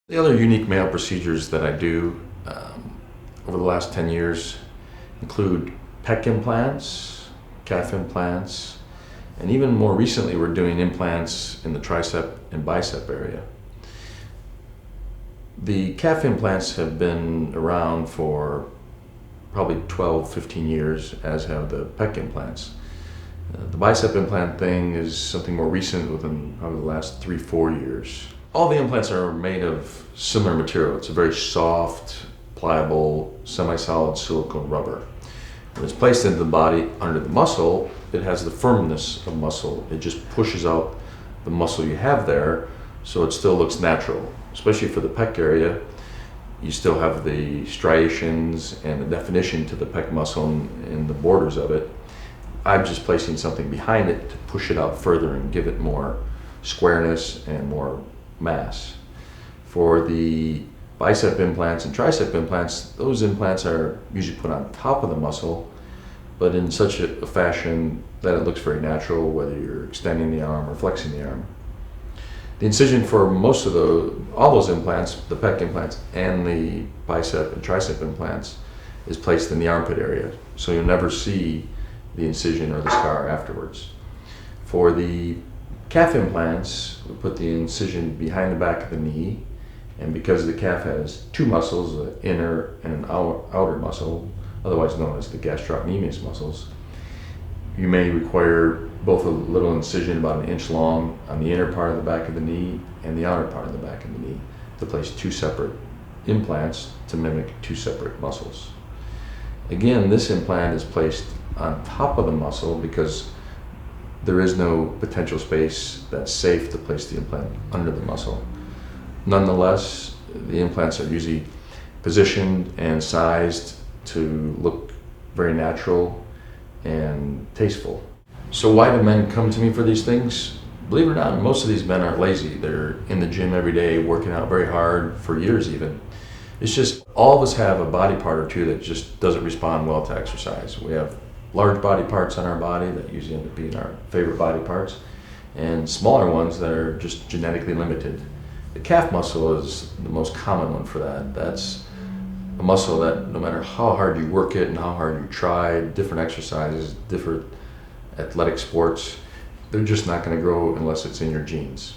The other unique male procedures that I do over the last 10 years include Pec implants, calf implants, and even more recently we're doing implants in the tricep and bicep area. The calf implants have been around for probably 12, 15 years, as have the Pec implants. The bicep implant thing is something more recent within probably the last 3, 4 years. All the implants are made of similar material. It's a very soft, pliable, semi-solid silicone rubber. When it's placed into the body under the muscle, it has the firmness of muscle. It just pushes out the muscle you have there, so it still looks natural. Especially for the pec area, you still have the striations and the definition to the pec muscle in the borders of it. I'm just placing something behind it to push it out further and give it more squareness and more mass. For the bicep implants and tricep implants, those implants are usually put on top of the muscle, but in such a fashion that it looks very natural, whether you're extending the arm or flexing the arm. The incision for most of all those implants, the pec implants and the bicep and tricep implants, is placed in the armpit area, so you'll never see the incision or the scar afterwards. For the calf implants, we put the incision behind the back of the knee, and because the calf has two muscles, an inner and an outer muscle, otherwise known as the gastrocnemius muscles, you may require both a little incision about 1 inch long on the inner part of the back of the knee and the outer part of the back of the knee to place two separate implants to mimic two separate muscles. Again, this implant is placed on top of the muscle because there is no potential space that's safe to place the implant under the muscle. Nonetheless, the implants are usually positioned and sized to look very natural and tasteful. So why do men come to me for these things? Believe it or not, most of these men are lazy. They're in the gym every day, working out very hard for years even. It's just all of us have a body part or two that just doesn't respond well to exercise. We have large body parts on our body that usually end up being our favorite body parts, and smaller ones that are just genetically limited. The calf muscle is the most common one for that. That's a muscle that no matter how hard you work it and how hard you try, different exercises, different athletic sports, they're just not going to grow unless it's in your genes.